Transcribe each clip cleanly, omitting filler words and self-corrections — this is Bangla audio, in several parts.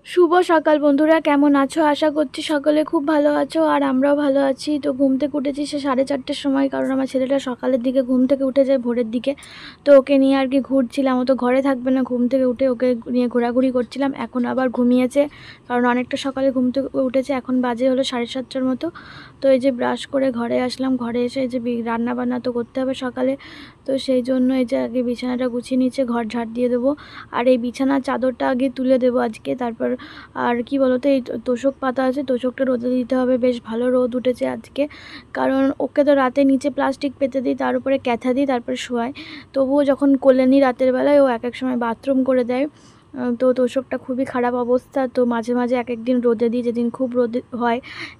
শুভ সকাল বন্ধুরা, কেমন আছো? আশা করছি সকলে খুব ভালো আছো আর আমরাও ভালো আছি। তো ঘুম থেকে উঠেছি সে 4:30-র সময়, কারণ আমার ছেলেটা সকালের দিকে ঘুম থেকে উঠে যায়, ভোরের দিকে। তো ওকে নিয়ে আর কি ঘুরছিলাম, ও তো ঘরে থাকবে না, ঘুম থেকে উঠে ওকে নিয়ে ঘোরাঘুরি করছিলাম। এখন আবার ঘুমিয়েছে, কারণ অনেকটা সকালে ঘুম থেকে উঠেছে। এখন বাজে হলো 7:30-র মতো। তো এই যে ব্রাশ করে ঘরে আসলাম, ঘরে এসে এই যে রান্না বান্না তো করতে হবে সকালে। তো সেই জন্য এই যে আগে বিছানাটা গুছিয়ে নিচ্ছে, ঘর ঝাড় দিয়ে দেবো। আর এই বিছানার চাদরটা আগে তুলে দেবো আজকে। তারপর আর কি বলতো, এই তোষক পাতা আছে, তোষকটা রোদে দিতে হবে। বেশ ভালো রোদ উঠেছে আজকে, কারণ ওকে তো রাতে নিচে প্লাস্টিক পেতে দিই, তার উপরে ক্যাথা দিই, তারপরে শোয়াই। তবুও যখন কোলে নিই রাতের বেলায়, ও এক এক সময় বাথরুম করে দেয়। তো তোষকটা খুবই খারাপ অবস্থা। তো মাঝে মাঝে এক একদিন রোদে দিই, যেদিন খুব রোদ হয়।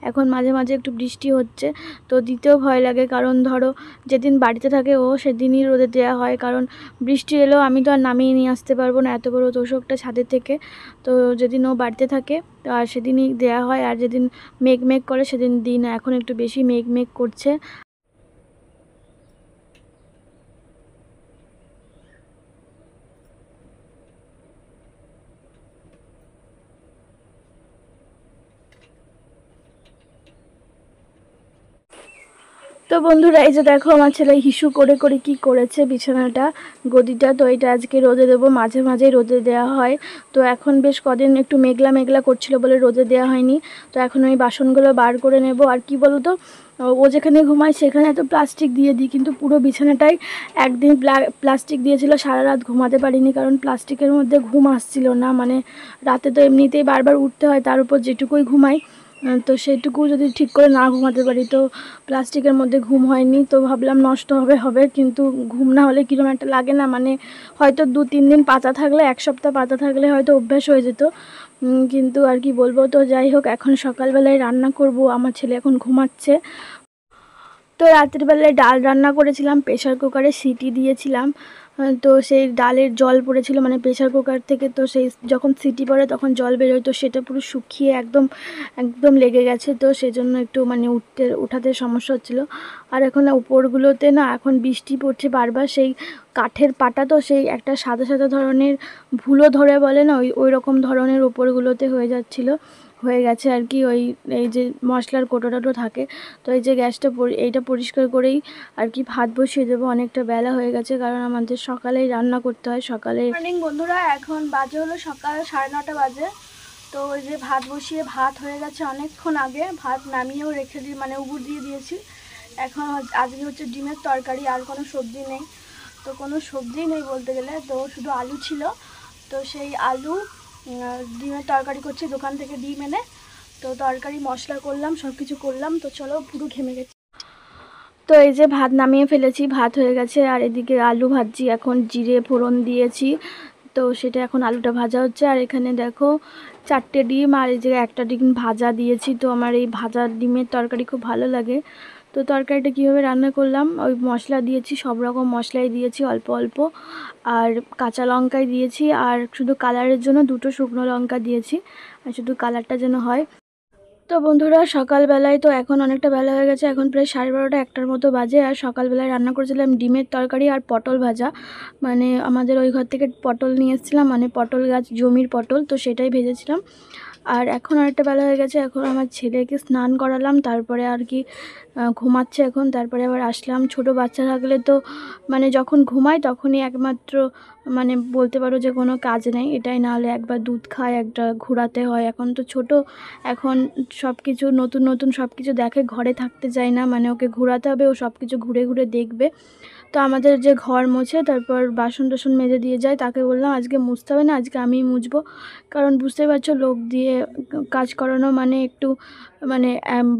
এখন মাঝে মাঝে একটু বৃষ্টি হচ্ছে, তো দিতেও ভয় লাগে, কারণ ধরো যেদিন বাড়িতে থাকে ও, সেদিনই রোদে দেওয়া হয়। কারণ বৃষ্টি এলেও আমি তো আর নামিয়ে নিয়ে আসতে পারবো না এত বড় তোষকটা ছাদের থেকে। তো যেদিন ও বাড়িতে থাকে আর সেদিনই দেয়া হয়, আর যেদিন মেঘ মেঘ করে সেদিন দিই না। এখন একটু বেশি মেঘ মেঘ করছে। তো বন্ধুরা, এই যে দেখো আমার ছেলে হিসু করে করে কি করেছে বিছানাটা, গদিটা। তো এটা আজকে রোদে দেবো, মাঝে মাঝে রোদে দেওয়া হয়। তো এখন বেশ কদিন একটু মেঘলা মেঘলা করছিল বলে রোদে দেওয়া হয়নি। তো এখন আমি বাসনগুলো বার করে নেব। আর কি বলো তো, ও যেখানে ঘুমায় সেখানে তো প্লাস্টিক দিয়ে দিই, কিন্তু পুরো বিছানাটাই একদিন প্লাস্টিক দিয়েছিল, সারা রাত ঘুমাতে পারিনি, কারণ প্লাস্টিকের মধ্যে ঘুম আসছিল না। মানে রাতে তো এমনিতেই বারবার উঠতে হয়, তার উপর যেটুকুই ঘুমাই, তো সেটুকু যদি ঠিক করে না ঘুমাতে পারি, তো প্লাস্টিকের মধ্যে ঘুম হয়নি। তো ভাবলাম নষ্ট হবে হবে, কিন্তু ঘুম না হলে কীরকম একটা লাগে না, মানে হয়তো 2-3 দিন পাতা থাকলে, 1 সপ্তাহ পাতা থাকলে হয়তো অভ্যাস হয়ে যেত। কিন্তু আর কি বলবো। তো যাই হোক, এখন সকালবেলায় রান্না করব, আমার ছেলে এখন ঘুমাচ্ছে। তো রাতের বেলায় ডাল রান্না করেছিলাম, প্রেশার কুকারে সিটি দিয়েছিলাম। তো সেই ডালের জল পড়েছিল, মানে প্রেশার কুকার থেকে, তো সেই যখন সিটি পড়ে তখন জল বেরোয়, তো সেটা পুরো শুকিয়ে একদম একদম লেগে গেছে। তো সেই জন্য একটু মানে উঠাতে সমস্যা হচ্ছিলো। আর এখন উপরগুলোতে না, এখন বৃষ্টি পড়ছে বারবার, সেই কাঠের পাটা, তো সেই একটা সাদা সাদা ধরনের ভুলো ধরে বলে না, ওই রকম ধরনের উপরগুলোতে হয়ে গেছে আর কি। এই যে মশলার কোটোটাটো থাকে। তো এই যে গ্যাসটা এইটা পরিষ্কার করেই আর কি ভাত বসিয়ে দেবো। অনেকটা বেলা হয়ে গেছে, কারণ আমাদের সকালেই রান্না করতে হয়। সকালে মর্নিং বন্ধুরা, এখন বাজে হলো সকাল 9:30 বাজে। তো ওই যে ভাত বসিয়ে, ভাত হয়ে গেছে অনেকক্ষণ আগে, ভাত নামিয়েও রেখে দিই, মানে উবুর দিয়ে দিয়েছি। এখন আজকে হচ্ছে ডিমের তরকারি, আর কোনো সবজি নেই। তো কোনো সবজি নেই বলতে গেলে, তো শুধু আলু ছিল। তো সেই আলু ডিমের তরকারি করছি দোকান থেকে ডিম এনে। তো তরকারি মশলা করলাম, সব কিছু করলাম। তো চলো, পুরো ঘেমে গেছি। তো এই যে ভাত নামিয়ে ফেলেছি, ভাত হয়ে গেছে। আর এদিকে আলু ভাজছি, এখন জিরে ফোড়ন দিয়েছি। তো সেটা এখন আলুটা ভাজা হচ্ছে। আর এখানে দেখো 4টে ডিম, আর এই যে একটা ডিম ভাজা দিয়েছি। তো আমার এই ভাজা ডিমের তরকারি খুব ভালো লাগে। তো তরকারিটা কীভাবে রান্না করলাম, ওই মশলা দিয়েছি, সব রকম মশলাই দিয়েছি অল্প অল্প, আর কাঁচা লঙ্কাই দিয়েছি। আর শুধু কালারের জন্য 2টো শুকনো লঙ্কা দিয়েছি, আর শুধু কালারটা যেন হয়। তো বন্ধুরা, সকালবেলায় তো এখন অনেকটা বেলা হয়ে গেছে, এখন প্রায় 12:30 1টার মতো বাজে। আর সকালবেলায় রান্না করেছিলাম ডিমের তরকারি আর পটল ভাজা। মানে আমাদের ওই ঘর থেকে পটল নিয়ে এসেছিলাম, মানে পটল গাছ, জমির পটল, তো সেটাই ভেজেছিলাম। আর এখন অনেকটা বেলা হয়ে গেছে, এখন আমার ছেলেকে স্নান করালাম, তারপরে আর কি ঘুমাচ্ছে এখন। তারপরে আবার আসলাম। ছোটো বাচ্চা থাকলে তো মানে যখন ঘুমায় তখনই একমাত্র মানে বলতে পারো যে কোনো কাজ নেই, এটাই। না হলে একবার দুধ খায়, একটা ঘোরাতে হয়। এখন তো ছোট, এখন সব কিছু নতুন নতুন সব কিছু দেখে, ঘরে থাকতে চায় না, মানে ওকে ঘোরাতে হবে, ও সব কিছু ঘুরে ঘুরে দেখবে। তো আমাদের যে ঘর মোছে, তারপর বাসন টাসন মেজে দিয়ে যায়, তাকে বললাম আজকে মুছতে হবে না, আজকে আমিই মুছবো। কারণ বুঝতেই পারছো, লোক দিয়ে কাজ করানো মানে একটু মানে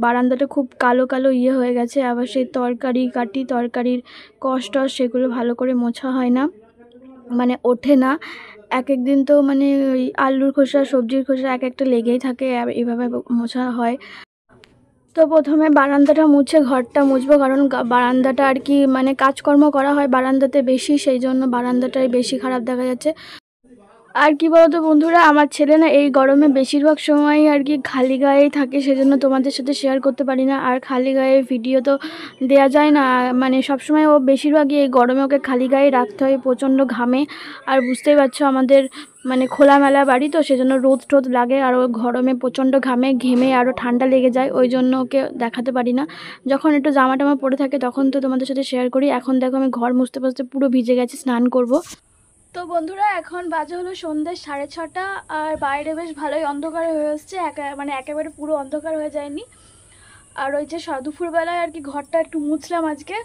বারান্দাটা খুব কালো কালো হয়ে গেছে। আবার সেই তরকারি কাটি, তরকারির কষ্ট, সেগুলো ভালো করে মোছা হয় না, মানে ওঠে না। এক এক দিন তো মানে ওই আলুর খোসা, সবজির খোসা এক একটা লেগেই থাকে, আর এভাবে মোছা হয়। তো প্রথমে বারান্দাটা মুছে ঘরটা মুছবো, কারণ বারান্দাটা আর কি মানে কাজকর্ম করা হয় বারান্দাতে বেশি, সেই জন্য বারান্দাটাই বেশি খারাপ দেখা যাচ্ছে। আর কি বলতো বন্ধুরা, আমার ছেলে না এই গরমে বেশিরভাগ সময় আর কি খালি গায়েই থাকে, সেজন্য তোমাদের সাথে শেয়ার করতে পারি না। আর খালি গায়ে ভিডিও তো দেয়া যায় না, মানে সবসময় ও বেশিরভাগই এই গরমে ওকে খালি গায়ে রাখতে হয়, প্রচণ্ড ঘামে। আর বুঝতেই পারছো আমাদের মানে খোলামেলা বাড়ি, তো সেজন্য রোদ টোদ লাগে, আর ও গরমে প্রচণ্ড ঘেমে আরও ঠান্ডা লেগে যায়, ওই জন্য ওকে দেখাতে পারি না। যখন একটু জামা টামা পরে থাকে তখন তো তোমাদের সাথে শেয়ার করি। এখন দেখো আমি ঘর মুছতে মুছতে পুরো ভিজে গেছি, স্নান করব। তো বন্ধুরা এখন বাজে হলো সন্ধ্যে 6:30, আর বাইরে বেশ ভালোই অন্ধকার হয়ে এসছে, মানে একেবারে পুরো অন্ধকার হয়ে যায়নি। আর ওই যে দুপুরবেলায় আর কি ঘরটা একটু মুছলাম আজকে,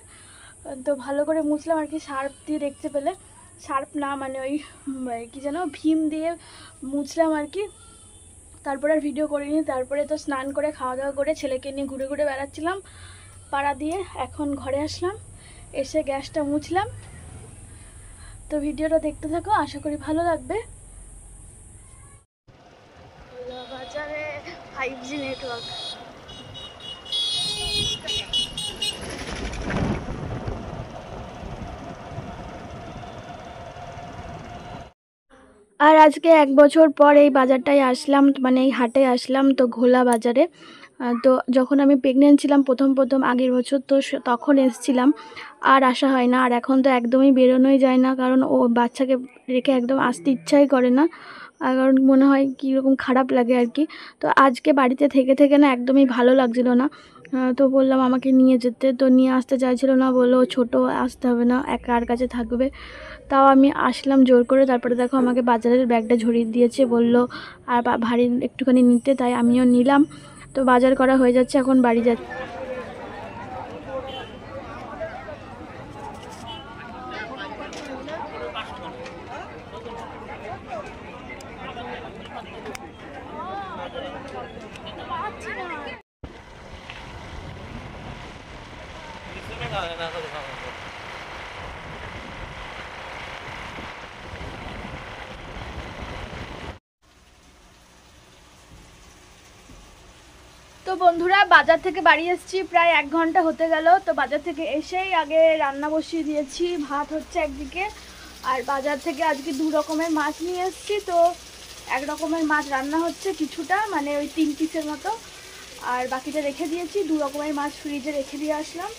তো ভালো করে মুছলাম আর কি, সার্ফ দিয়ে, দেখতে পেলে সার্ফ না মানে ওই কি যেন ভীম দিয়ে মুছলাম আর কি। তারপরে আর ভিডিও করিনি। তারপরে তো স্নান করে খাওয়া দাওয়া করে ছেলেকে নিয়ে ঘুরে ঘুরে বেড়াচ্ছিলাম পাড়া দিয়ে। এখন ঘরে আসলাম, এসে গ্যাসটা মুছলাম। তো ভিডিওটা দেখতে থাকো, আশা করি ভালো লাগবে। বাজারে 5G নেটওয়ার্ক। আর আজকে 1 বছর পর এই বাজারটায় আসলাম, মানে এই হাটে আসলাম, তো ঘোলা বাজারে। তো যখন আমি প্রেগনেন্ট ছিলাম প্রথম আগের বছর, তো তখন এসেছিলাম, আর আসা হয় না। আর এখন তো একদমই বেরোনোই যায় না, কারণ ও বাচ্চাকে রেখে একদম আসতে ইচ্ছাই করে না, কারণ মনে হয় কীরকম খারাপ লাগে আর কি। তো আজকে বাড়িতে থেকে না একদমই ভালো লাগছিল না, তো বললাম আমাকে নিয়ে যেতে, তো নিয়ে আসতে চাইছিল না, বললো ছোটো, আসতে হবে না, কার কাছে থাকবে। তাও আমি আসলাম জোর করে। তারপরে দেখো আমাকে বাজারের ব্যাগটা ঝরিয়ে দিয়েছে, বলল আর ভারী একটুখানি নিতে, তাই আমিও নিলাম। তো বাজার করা হয়ে যাচ্ছে, এখন বাড়ি যাচ্ছি। তো বন্ধুরা বাজার থেকে বাড়ি এসেছি, প্রায় 1 ঘন্টা হতে গেল। তো বাজার থেকে এসেই আগে রান্না বসিয়ে দিয়েছি, ভাত হচ্ছে একদিকে, আর বাজার থেকে আজকে 2 রকমের মাছ নিয়ে এসেছি। তো 1 রকমের মাছ রান্না হচ্ছে কিছুটা, মানে ওই 3 পিসের মতো, আর বাকিটা রেখে দিয়েছি। 2 রকমের মাছ ফ্রিজে রেখে দিয়ে আসলাম,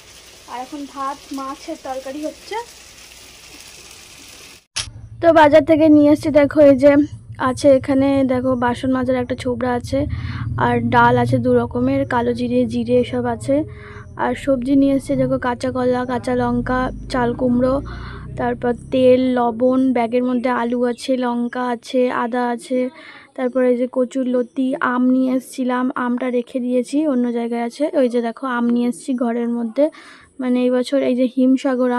আর এখন ভাত মাছের তরকারি হচ্ছে। তো বাজার থেকে নিয়ে এসেছি, দেখো এই যে আছে, এখানে দেখো বাসন মাজার একটা ছোবড়া আছে, আর ডাল আছে 2 রকমের, কালো জিরে সব আছে। আর সবজি নিয়ে এসেছে দেখো, কাঁচা কলা, কাঁচা লঙ্কা, চাল কুমড়ো, তারপর তেল, লবণ, ব্যাগের মধ্যে আলু আছে, লঙ্কা আছে, আদা আছে, তারপরে এই যে কচুর লতি, আম নিয়ে এসেছিলাম, আমটা রেখে দিয়েছি, অন্য জায়গায় আছে। ওই যে দেখো আম নিয়ে এসেছি ঘরের মধ্যে, মানে এই বছর এই যে হিমসাগর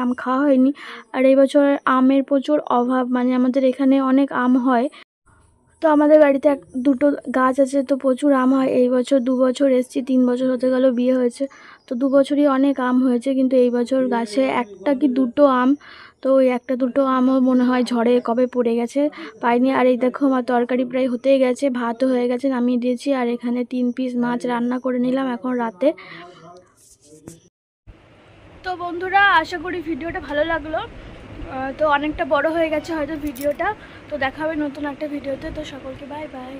আম খাওয়া হয়নি। আর এই বছর আমের প্রচুর অভাব, মানে আমাদের এখানে অনেক আম হয়, তো আমাদের বাড়িতে 2টো গাছ আছে, তো প্রচুর আম হয়। এই বছর 2 বছর এসেছি, 3 বছর হতে গেল বিয়ে হয়েছে, তো 2 বছরই অনেক আম হয়েছে, কিন্তু এই বছর গাছে 1টা কি 2টো আম, তো ওই 1টা 2টো আমও মনে হয় ঝড়ে কবে পড়ে গেছে, পাইনি। আর এই দেখো আমার তরকারি প্রায় হতেই গেছে, ভাতও হয়ে গেছে, নামিয়ে দিয়েছি। আর এখানে 3 পিস মাছ রান্না করে নিলাম এখন রাতে। তো বন্ধুরা আশা করি ভিডিওটা ভালো লাগলো, তো অনেকটা বড় হয়ে গেছে হয়তো ভিডিওটা, তো দেখা হবে নতুন একটা ভিডিওতে। তো সকলকে বাই বাই।